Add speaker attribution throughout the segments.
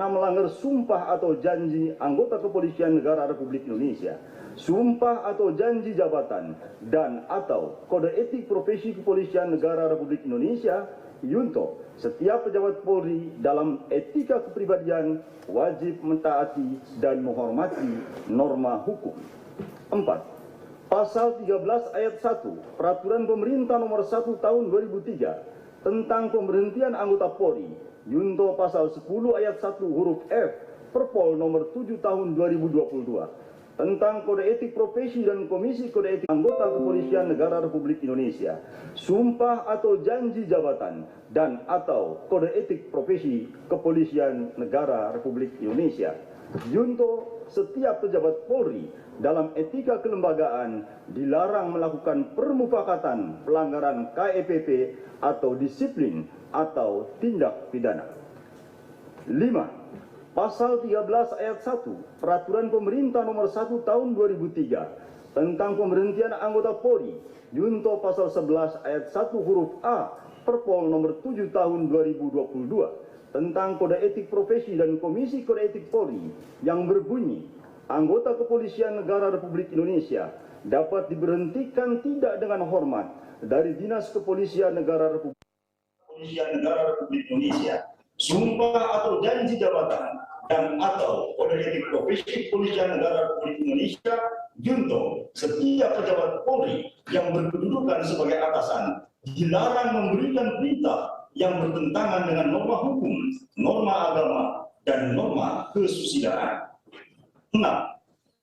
Speaker 1: karena melanggar sumpah atau janji anggota Kepolisian Negara Republik Indonesia, sumpah atau janji jabatan, dan atau kode etik profesi Kepolisian Negara Republik Indonesia, Yunto, setiap pejabat Polri dalam etika kepribadian wajib mentaati dan menghormati norma hukum. 4. Pasal 13 ayat 1 Peraturan Pemerintah Nomor 1 Tahun 2003 tentang pemberhentian anggota Polri, Yunto pasal 10 ayat 1 huruf F Perpol Nomor 7 Tahun 2022 tentang kode etik profesi dan komisi kode etik anggota Kepolisian Negara Republik Indonesia, sumpah atau janji jabatan, dan atau kode etik profesi Kepolisian Negara Republik Indonesia. Yunto, setiap pejabat Polri dalam etika kelembagaan dilarang melakukan permufakatan, pelanggaran KEPP atau disiplin atau tindak pidana. 5. Pasal 13 ayat 1 Peraturan Pemerintah Nomor 1 Tahun 2003 tentang pemberhentian anggota Polri, Yunto pasal 11 ayat 1 huruf A Perpol Nomor 7 Tahun 2022 tentang kode etik profesi dan komisi kode etik Polri yang berbunyi, anggota Kepolisian Negara Republik Indonesia dapat diberhentikan tidak dengan hormat dari Dinas Kepolisian Negara Republik Indonesia, sumpah atau janji jabatan, dan atau kode etik profesi Kepolisian Negara Republik Indonesia. Yunto, setiap pejabat Polri yang berkedudukan sebagai atasan dilarang memberikan perintah yang bertentangan dengan norma hukum, norma agama, dan norma kesusilaan. 6.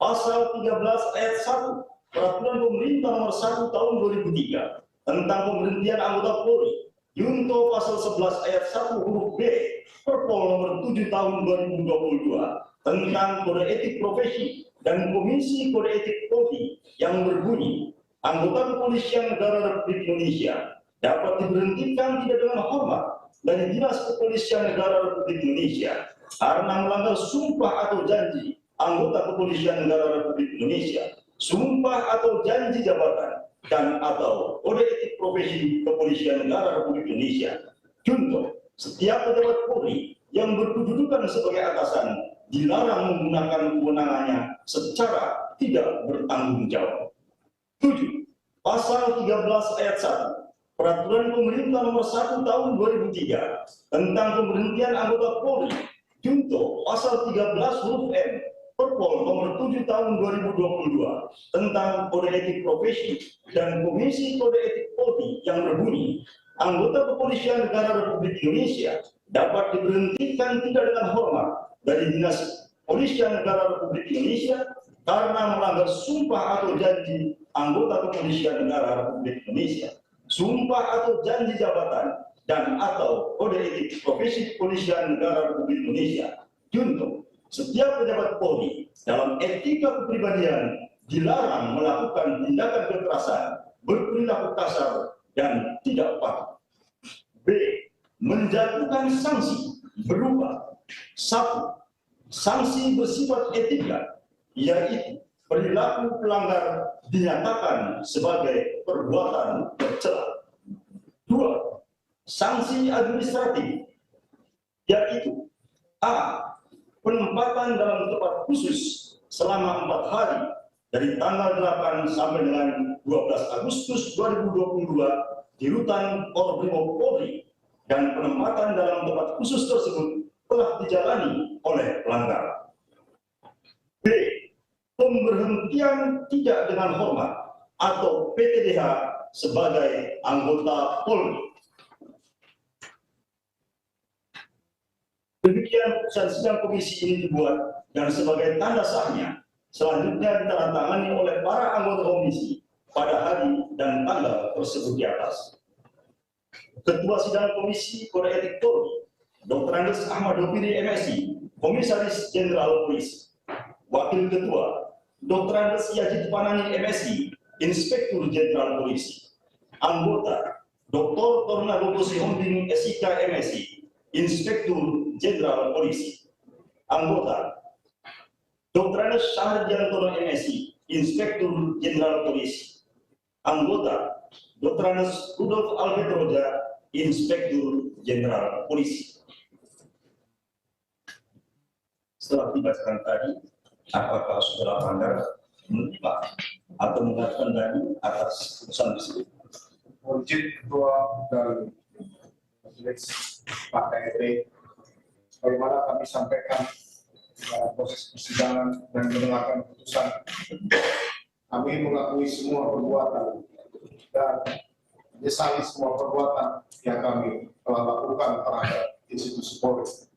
Speaker 1: Pasal 13 ayat 1 Peraturan Pemerintah Nomor 1 Tahun 2003 tentang pemberhentian anggota Polri, Yunto pasal 11 ayat 1 huruf B Perpol Nomor 7 Tahun 2022 tentang kode etik profesi dan komisi kode etik Polri yang berbunyi, anggota Kepolisian Negara Republik Indonesia dapat diberhentikan tidak dengan hormat dari Dinas Kepolisian Negara Republik Indonesia karena melanggar sumpah atau janji anggota Kepolisian Negara Republik Indonesia, sumpah atau janji jabatan, dan atau kode etik profesi Kepolisian Negara Republik Indonesia. Contoh, setiap pejabat Polri yang berkedudukan sebagai atasan dilarang menggunakan kewenangannya secara tidak bertanggung jawab. 7. Pasal 13 ayat 1 Peraturan Pemerintah Nomor 1 Tahun 2003 tentang pemberhentian anggota Polri, Junto pasal 13 huruf M Perpol Nomor 7 Tahun 2022 tentang kode etik profesi dan komisi kode etik Polri yang berbunyi, anggota Kepolisian Negara Republik Indonesia dapat diberhentikan tidak dengan hormat dari Dinas Kepolisian Negara Republik Indonesia karena melanggar sumpah atau janji anggota Kepolisian Negara Republik Indonesia, sumpah atau janji jabatan, dan atau kode etik profesi Kepolisian Negara Republik Indonesia. Contoh, setiap pejabat Polri dalam etika kepribadian dilarang melakukan tindakan kekerasan, berperilaku kasar, dan tidak patuh. B. Menjatuhkan sanksi berupa 1. Sanksi bersifat etika, yaitu perilaku pelanggar dinyatakan sebagai perbuatan tercela. 2. Sanksi administratif, yaitu A. Penempatan dalam tempat khusus selama 4 hari dari tanggal 8 sampai dengan 12 Agustus 2022 di rutan Korbrimob Polri, dan penempatan dalam tempat khusus tersebut telah dijalani oleh pelanggar. B. Pemberhentian tidak dengan hormat atau PTDH sebagai anggota Polri. Demikian putusan sidang komisi ini dibuat dan sebagai tanda sahnya selanjutnya ditandatangani oleh para anggota komisi pada hari dan tanggal tersebut di atas. Ketua sidang komisi kode etik Polri, Dr. Andes Ahmad Doviri MSI, Komisaris Jenderal Polisi. Wakil Ketua, Dr. Andes Yajid Panani MSI, Inspektur Jenderal Polisi. Anggota, Dr. Tornado Sihombing SIK MSI, Inspektur Jenderal Polisi. Anggota, Dr. Andes Syahriantono MSI, Inspektur Jenderal Polisi. Anggota, Dr. Andes Rudolf Albert Roja, Inspektur Jenderal Polisi. setelah dibacakan tadi, apakah saudara melanggar menerima atau mengajukan dalil atas putusan tersebut?
Speaker 2: Izin Ketua dan Majelis Pak KRT, bagaimana kami sampaikan proses persidangan dan mendengarkan putusan, kami mengakui semua perbuatan dan menyesali semua perbuatan yang kami telah lakukan terhadap institusi Polri.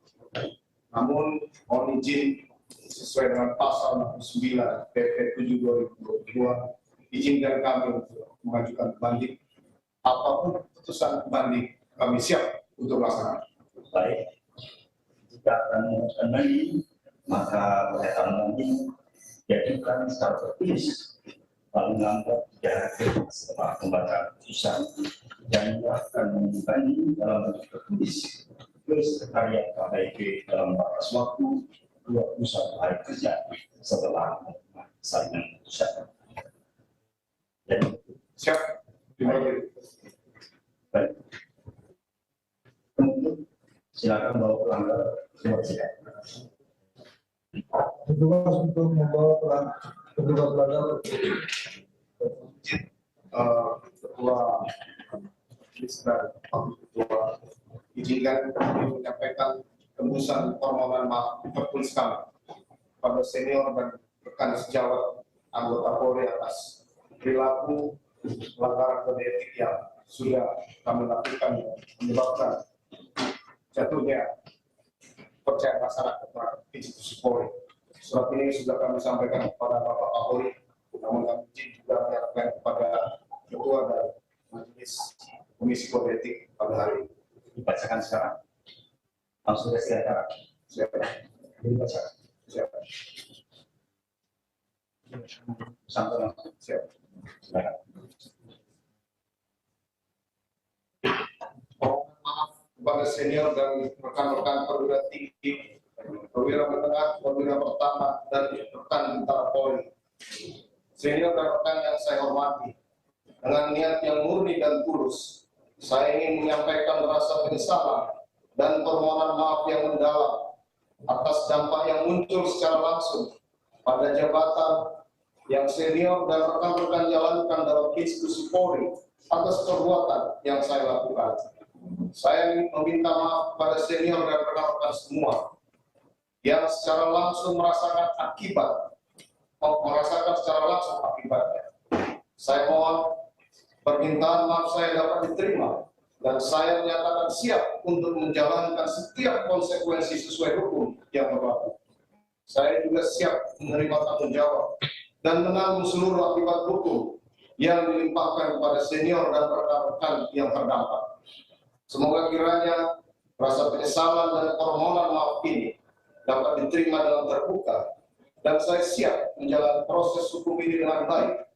Speaker 2: Namun, mohon izin sesuai dengan pasal 69 PP 7 2022, izinkan kami untuk mengajukan banding. Apapun keputusan banding, kami siap untuk melaksanakan.
Speaker 1: Baik, jika akan mengajukan banding, maka pernyataan banding diajukan secara tertulis lalu lambat 3 hari setelah pembacaan putusan dan akan membanding dalam bentuk tertulis ke Sekretariat KPK dalam batas waktu 21 hari kerja setelah salinan putusan. Jadi,
Speaker 2: siap. Terima kasih.
Speaker 1: Baik. Kemudian silakan bawa pelanggar surat sidang.
Speaker 3: Petugas untuk membawa petugas pelanggar.
Speaker 2: Ketua Ketua izinkan kami menyampaikan tembusan permohonan maaf tertulis kami pada senior dan rekan sejawat anggota Polri atas perilaku pelanggaran kode etik yang sudah kami lakukan menyebabkan jatuhnya kepercayaan masyarakat terhadap institusi Polri. Surat ini sudah kami sampaikan kepada Bapak Kapolri, namun kami juga menyampaikan kepada Ketua dan Majelis Komisi Kode Etik pada hari ini.
Speaker 1: Dibacakan sekarang. Langsung silakan.
Speaker 2: Siapa?
Speaker 1: Dibacakan.
Speaker 2: Siapa?
Speaker 1: Sampai langsung.
Speaker 2: Siapa?
Speaker 1: Silakan.
Speaker 2: Mohon maaf kepada senior dan rekan-rekan perwira tinggi, perwira menengah, perwira pertama, dan rekan tentara Polri. Senior dan rekan yang saya hormati, dengan niat yang murni dan tulus, saya ingin menyampaikan rasa penyesalan dan permohonan maaf yang mendalam atas dampak yang muncul secara langsung pada jabatan yang senior dan rekan-rekan jalankan dalam institusi Polri atas perbuatan yang saya lakukan. Saya meminta maaf kepada senior dan rekan-rekan semua yang secara langsung merasakan secara langsung akibatnya. Saya mohon permintaan maaf saya dapat diterima dan saya menyatakan siap untuk menjalankan setiap konsekuensi sesuai hukum yang berlaku. Saya juga siap menerima tanggung jawab dan menanggung seluruh akibat hukum yang dilimpahkan kepada senior dan rekan-rekan yang terdampak. Semoga kiranya rasa penyesalan dan permohonan maaf ini dapat diterima dalam terbuka dan saya siap menjalani proses hukum ini dengan baik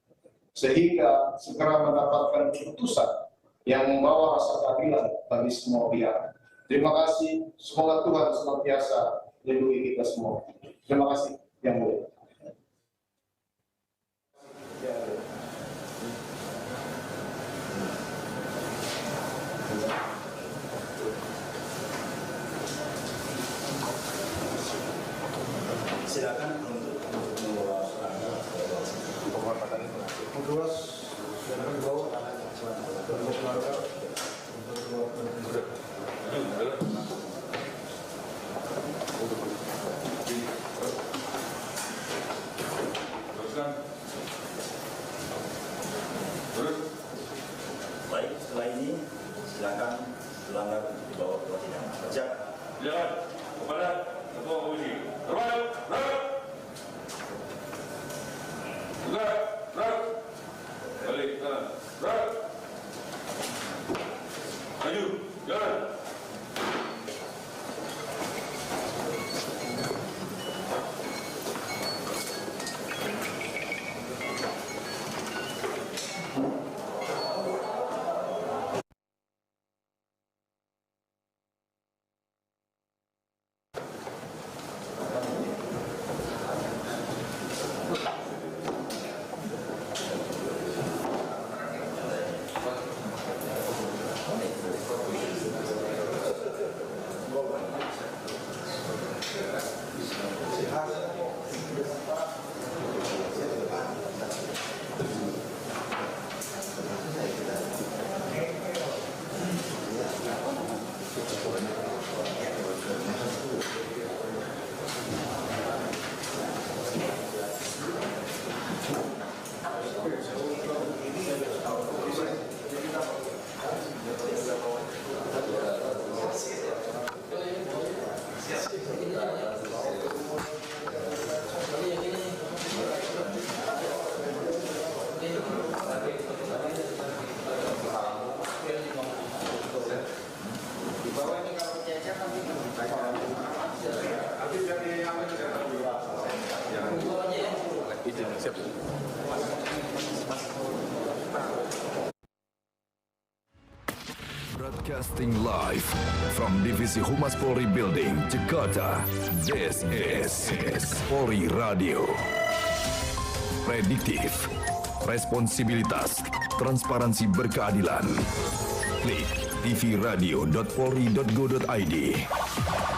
Speaker 2: sehingga segera mendapatkan keputusan yang membawa rasa keadilan bagi semua pihak. Terima kasih. Semoga Tuhan senantiasa melindungi kita semua. Terima kasih yang mulia.
Speaker 1: Silakan untuk membawa
Speaker 3: Petugas silakan bawa petugas pelanggar.
Speaker 1: baik. Setelah ini silakan pelanggar dibawa ke sidang. Siap.
Speaker 4: Silakan kepada Ketua Komisi. Berbaik. Balik kanan.
Speaker 5: Siap.
Speaker 6: Broadcasting live from Divisi Humas Polri Building, Jakarta. This is Polri Radio. Prediktif, responsibilitas, transparansi berkeadilan. Klik tvradio.polri.go.id.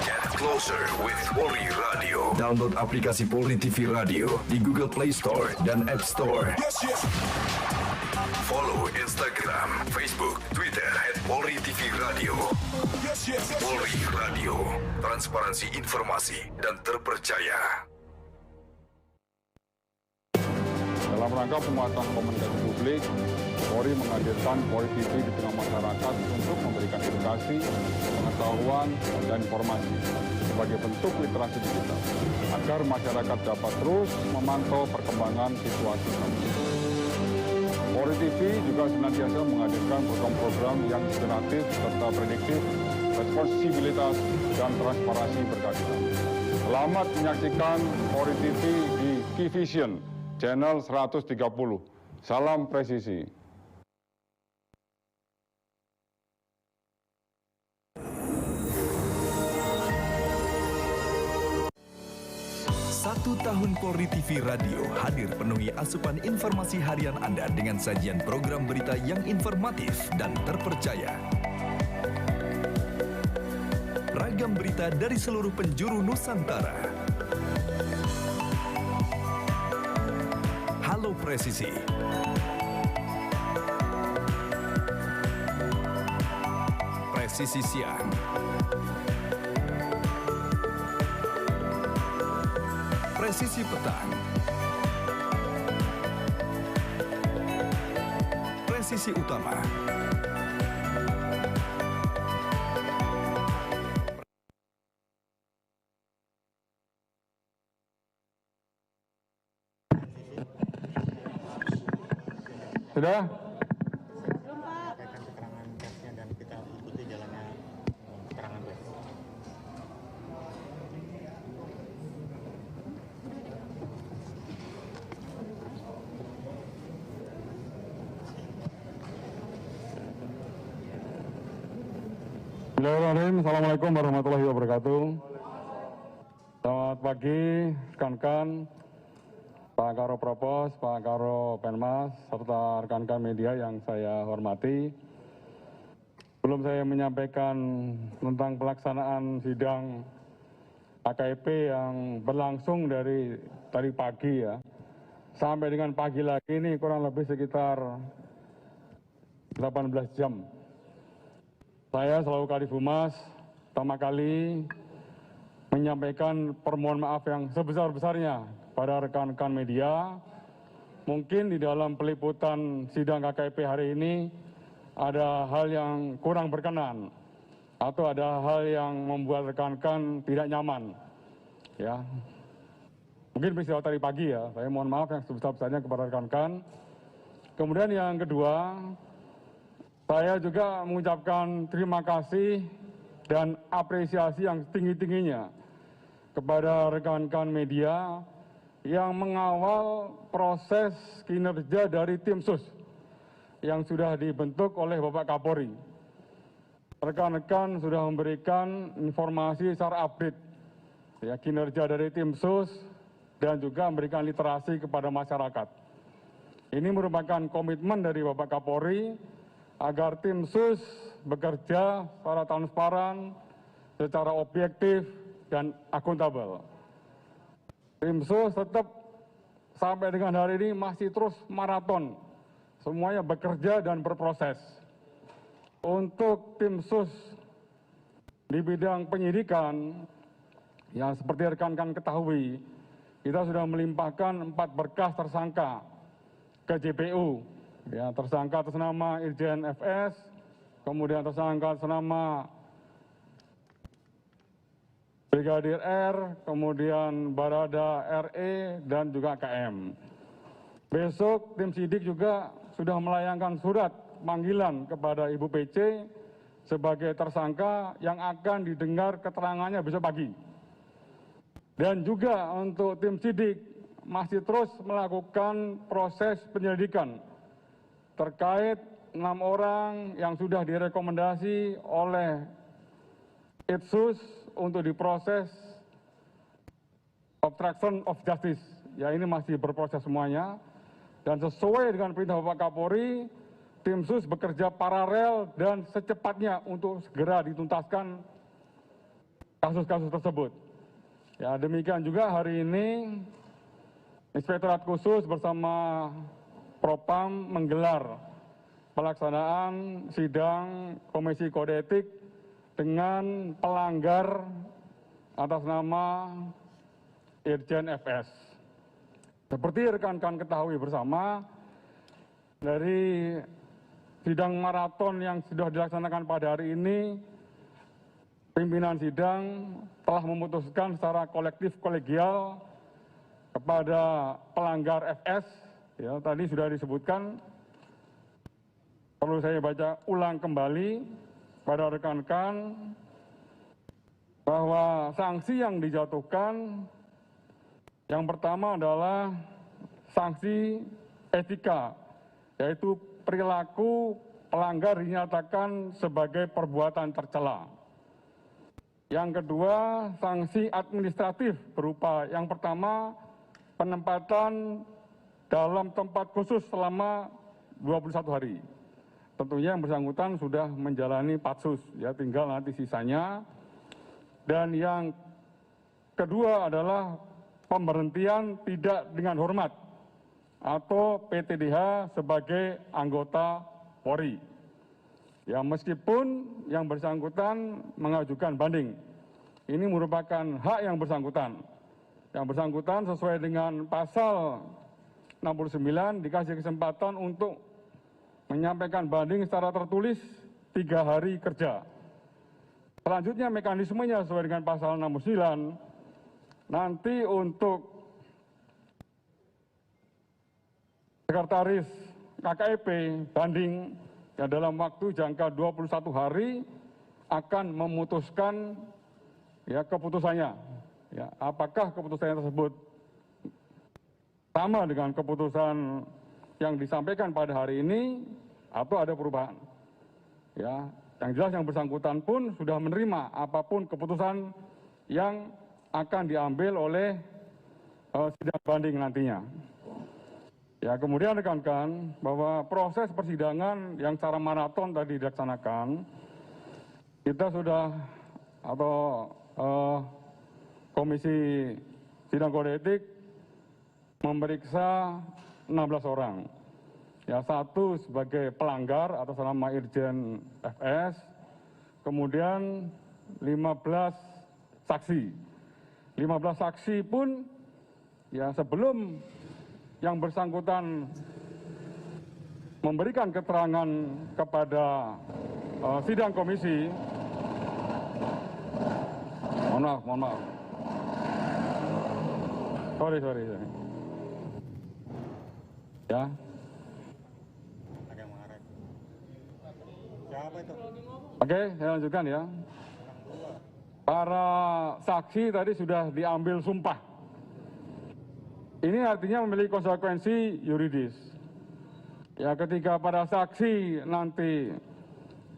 Speaker 6: Get closer with Polri Radio. Download aplikasi Polri TV Radio di Google Play Store dan App Store. Follow Instagram, Facebook, Twitter @Polri TV Radio. Polri Radio, transparansi informasi dan terpercaya.
Speaker 7: Dalam rangka penguatan komunikasi publik, Polri menghadirkan Polri TV di tengah masyarakat untuk memberikan edukasi, pengetahuan, dan informasi sebagai bentuk literasi digital, agar masyarakat dapat terus memantau perkembangan situasi bangsa. Polri TV juga senantiasa menghadirkan program-program yang inspiratif serta prediktif, responsibilitas, dan transparansi berkeadilan. Selamat menyaksikan Polri TV di Key-Vision, channel 130. Salam presisi.
Speaker 6: Satu tahun Polri TV Radio hadir penuhi asupan informasi harian Anda dengan sajian program berita yang informatif dan terpercaya. Ragam berita dari seluruh penjuru Nusantara. Halo Presisi. Presisi Siang. Presisi Petang. Presisi Utama.
Speaker 7: Sudah?
Speaker 8: Keterangan persnya dan kita ikuti jalannya keterangan pers.
Speaker 7: Bismillahirrahmanirrahim. Assalamualaikum warahmatullahi wabarakatuh. Selamat pagi, rekan-rekan, Pak Karo Propos, Pak Karo Penmas, serta rekan-rekan media yang saya hormati. Sebelum saya menyampaikan tentang pelaksanaan sidang AKP yang berlangsung dari tadi pagi ya, sampai dengan pagi lagi ini kurang lebih sekitar 18 jam. Saya selaku Kadif Humas pertama kali menyampaikan permohonan maaf yang sebesar-besarnya pada rekan-rekan media. Mungkin di dalam peliputan sidang KKP hari ini ada hal yang kurang berkenan atau ada hal yang membuat rekan-rekan tidak nyaman. Ya, mungkin peristiwa tadi pagi ya, saya mohon maaf yang sebesar-besarnya kepada rekan-rekan. Kemudian yang kedua, saya juga mengucapkan terima kasih dan apresiasi yang setinggi-tingginya kepada rekan-rekan media yang mengawal proses kinerja dari tim sus yang sudah dibentuk oleh Bapak Kapolri. Rekan-rekan sudah memberikan informasi secara update ya, kinerja dari tim sus dan juga memberikan literasi kepada masyarakat. Ini merupakan komitmen dari Bapak Kapolri agar tim sus bekerja secara transparan, secara objektif, dan akuntabel. Tim sus tetap sampai dengan hari ini masih terus maraton, semuanya bekerja dan berproses. Untuk tim sus di bidang penyidikan, yang seperti rekan-rekan ketahui, kita sudah melimpahkan 4 berkas tersangka ke JPU. Ya, tersangka atas nama Irjen FS, kemudian tersangka atas nama Brigadir R, kemudian Barada RE, dan juga KM. Besok tim sidik juga sudah melayangkan surat panggilan kepada Ibu PC sebagai tersangka yang akan didengar keterangannya besok pagi. Dan juga untuk tim sidik masih terus melakukan proses penyelidikan terkait 6 orang yang sudah direkomendasi oleh Itsus untuk diproses obstruction of justice. Ya, ini masih berproses semuanya. Dan sesuai dengan perintah Bapak Kapolri, tim sus bekerja paralel dan secepatnya untuk segera dituntaskan kasus-kasus tersebut. Ya, demikian juga hari ini Inspektorat Khusus bersama Propam menggelar pelaksanaan sidang Komisi Kode Etik dengan pelanggar atas nama Irjen FS. Seperti rekan-rekan ketahui bersama, dari sidang maraton yang sudah dilaksanakan pada hari ini, pimpinan sidang telah memutuskan secara kolektif kolegial kepada pelanggar FS, ya tadi sudah disebutkan, perlu saya baca ulang kembali pada rekan-rekan bahwa sanksi yang dijatuhkan yang pertama adalah sanksi etika, yaitu perilaku pelanggar dinyatakan sebagai perbuatan tercela. Yang kedua, sanksi administratif berupa yang pertama, penempatan dalam tempat khusus selama 21 hari. Tentunya yang bersangkutan sudah menjalani patsus, ya tinggal nanti sisanya. Dan yang kedua adalah pemberhentian tidak dengan hormat atau PTDH sebagai anggota Polri. Ya, meskipun yang bersangkutan mengajukan banding, ini merupakan hak yang bersangkutan. Yang bersangkutan sesuai dengan pasal 69 dikasih kesempatan untuk menyampaikan banding secara tertulis 3 hari kerja. Selanjutnya mekanismenya sesuai dengan pasal 69, nanti untuk sekretaris KKEP banding ya dalam waktu jangka 21 hari akan memutuskan ya keputusannya. Ya, apakah keputusannya tersebut sama dengan keputusan yang disampaikan pada hari ini atau ada perubahan. Ya, yang jelas yang bersangkutan pun sudah menerima apapun keputusan yang akan diambil oleh sidang banding nantinya. Ya, kemudian rekan-rekan bahwa proses persidangan yang secara maraton tadi dilaksanakan, kita sudah atau Komisi Sidang Kode Etik memeriksa 16 orang. Ya, 1 sebagai pelanggar atas nama Irjen FS, kemudian 15 saksi. 15 saksi pun ya sebelum yang bersangkutan memberikan keterangan kepada sidang komisi, mohon maaf. Sorry. Ya.
Speaker 8: Ada yang mengarah. Siapa itu?
Speaker 7: Oke, saya lanjutkan ya. Para saksi tadi sudah diambil sumpah. Ini artinya memiliki konsekuensi yuridis. Ya, ketika para saksi nanti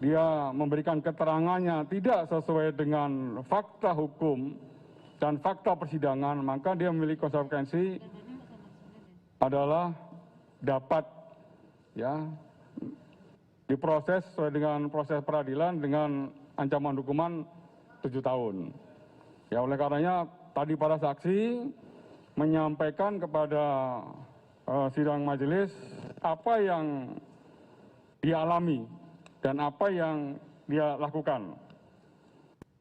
Speaker 7: dia memberikan keterangannya tidak sesuai dengan fakta hukum dan fakta persidangan, maka dia memiliki konsekuensi adalah dapat ya diproses sesuai dengan proses peradilan dengan ancaman hukuman 7 tahun. Ya, oleh karenanya tadi para saksi menyampaikan kepada sidang majelis apa yang dia alami dan apa yang dia lakukan.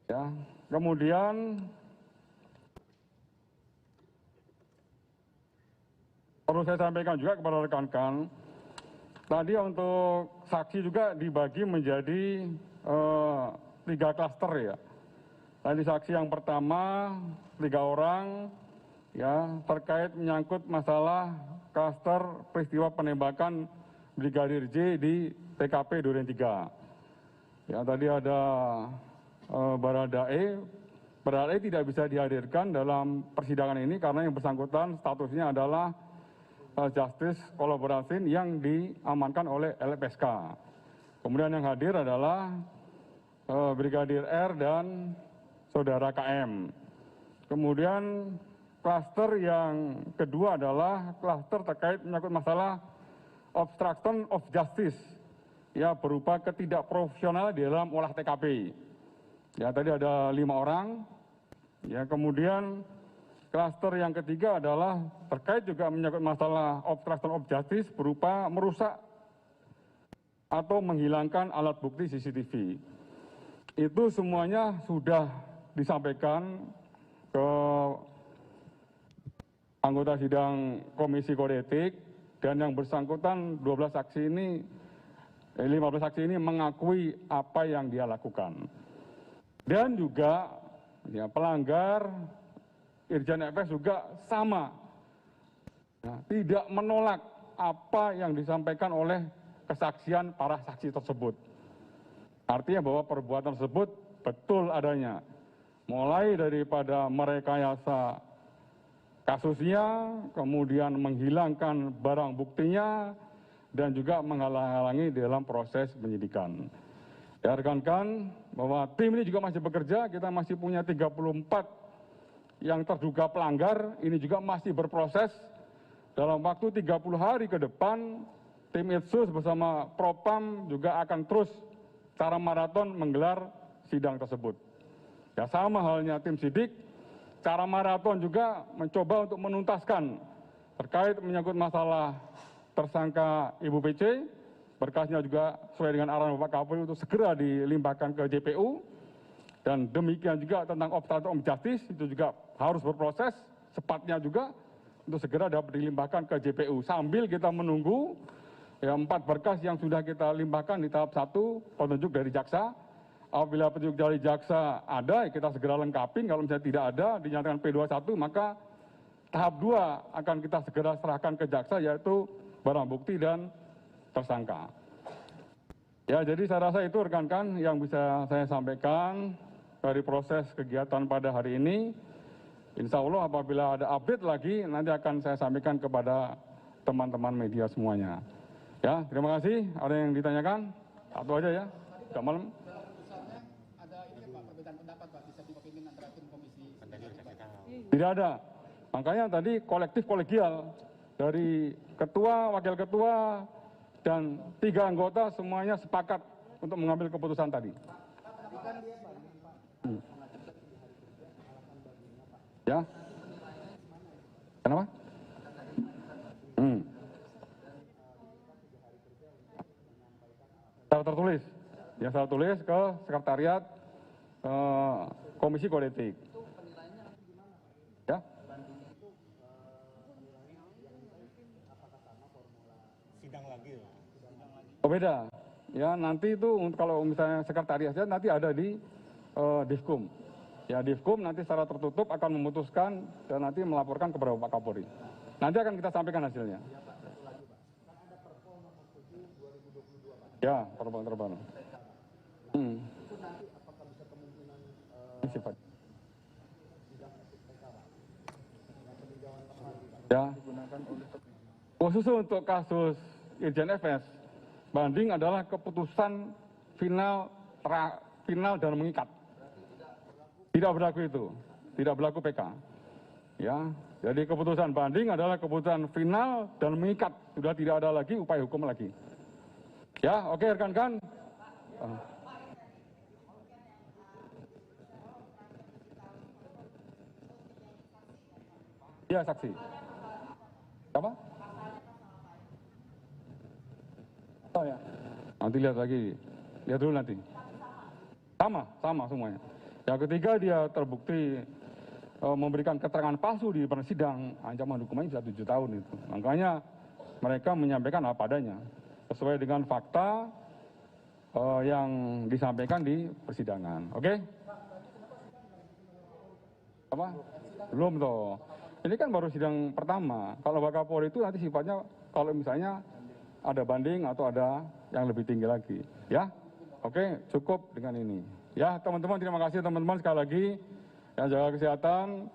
Speaker 7: Ya, kemudian perlu saya sampaikan juga kepada rekan-rekan, tadi untuk saksi juga dibagi menjadi 3 klaster ya. Tadi saksi yang pertama 3 orang ya terkait menyangkut masalah klaster peristiwa penembakan Brigadir J di TKP Duren 3. Ya, tadi ada Baradae berarti tidak bisa dihadirkan dalam persidangan ini karena yang bersangkutan statusnya adalah justice collaboration yang diamankan oleh LPSK. Kemudian yang hadir adalah Brigadir R dan Saudara KM. Kemudian klaster yang kedua adalah klaster terkait menyangkut masalah obstruction of justice, ya berupa ketidakprofesionalan di dalam olah TKP. Ya tadi ada 5 orang. Ya kemudian klaster yang ketiga adalah terkait juga menyangkut masalah obstruction of justice berupa merusak atau menghilangkan alat bukti CCTV. Itu semuanya sudah disampaikan ke anggota sidang Komisi Kode Etik dan yang bersangkutan 15 saksi ini mengakui apa yang dia lakukan. Dan juga ya, pelanggar Irjen FS juga sama, ya, tidak menolak apa yang disampaikan oleh kesaksian para saksi tersebut. Artinya bahwa perbuatan tersebut betul adanya, mulai daripada merekayasa kasusnya, kemudian menghilangkan barang buktinya, dan juga menghalang-halangi di dalam proses penyidikan. Ya rekan-rekan, bahwa tim ini juga masih bekerja, kita masih punya 34 yang terduga pelanggar, ini juga masih berproses. Dalam waktu 30 hari ke depan, tim Itsus bersama Propam juga akan terus secara maraton menggelar sidang tersebut. Ya sama halnya tim sidik, secara maraton juga mencoba untuk menuntaskan terkait menyangkut masalah tersangka Ibu PC, berkasnya juga sesuai dengan arahan Bapak Kapolri untuk segera dilimpahkan ke JPU, dan demikian juga tentang obstruction of justice itu juga harus berproses cepatnya juga untuk segera dapat dilimpahkan ke JPU sambil kita menunggu ya 4 berkas yang sudah kita limpahkan di tahap 1 petunjuk dari jaksa. Apabila petunjuk dari jaksa ada, ya kita segera lengkapi. Kalau misalnya tidak ada, dinyatakan P21, maka tahap 2 akan kita segera serahkan ke jaksa, yaitu barang bukti dan tersangka. Ya, jadi saya rasa itu rekan-rekan yang bisa saya sampaikan dari proses kegiatan pada hari ini. Insya Allah apabila ada update lagi, nanti akan saya sampaikan kepada teman-teman media semuanya. Ya, terima kasih. Ada yang ditanyakan? Satu aja ya, sudah malam. Tidak ada. Makanya tadi kolektif kolegial dari ketua, wakil ketua, dan 3 anggota semuanya sepakat untuk mengambil keputusan tadi. Ya. Kenapa? Secara tertulis. Ya, secara tulis ke sekretariat Komisi Kode Etik. Ya.
Speaker 8: Sidang lagi ya?
Speaker 7: Oh beda. Ya nanti itu kalau misalnya sekretariatnya nanti ada di Divkum. Ya Divkum nanti secara tertutup akan memutuskan dan nanti melaporkan kepada Bapak Kapolri. Nanti akan kita sampaikan hasilnya. Ya, perban terbaru. Sifat. Ya. Khusus untuk kasus Irjen FS, banding adalah keputusan final dan mengikat. Tidak berlaku itu, tidak berlaku PK. Ya, jadi keputusan banding adalah keputusan final dan mengikat, sudah tidak ada lagi upaya hukum lagi. Ya, oke rekan-rekan. Ya, saksi. Apa? Oh ya. Nanti lihat lagi. Lihat dulu nanti. Sama semuanya. Yang ketiga dia terbukti memberikan keterangan palsu di depan sidang, ancaman hukumannya bisa 7 tahun itu. Makanya mereka menyampaikan apa adanya sesuai dengan fakta yang disampaikan di persidangan. Oke? Apa? Belum toh. Ini kan baru sidang pertama. Kalau Bapak Kapolri itu nanti sifatnya kalau misalnya ada banding atau ada yang lebih tinggi lagi. Ya? Oke, cukup dengan ini. Ya, teman-teman terima kasih teman-teman sekali lagi. yang jaga kesehatan.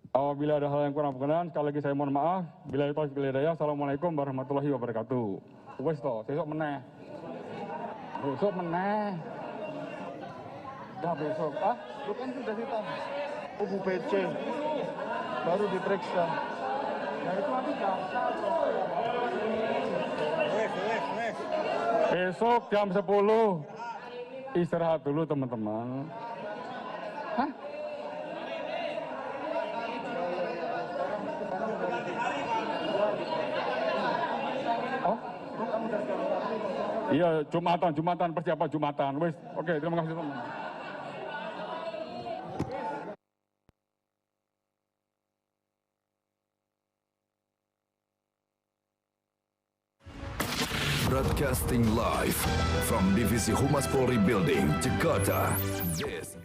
Speaker 7: Apabila ada hal yang kurang berkenan, sekali lagi saya mohon maaf. Bila itu hidayah, assalamualaikum warahmatullahi wabarakatuh. Wes toh, besok meneh. Besok meneh. Dah besok. Lu kan sudah hitam. Bu PC. Baru diperiksa. Nah itu nanti jaksa. Besok jam 10. Istirahat dulu teman-teman. Hah? Oh? Iya, Jumatan, persiapan Jumatan. Wes, oke, terima kasih teman.
Speaker 6: Broadcasting live from Divisi Humas Polri Building, Jakarta. This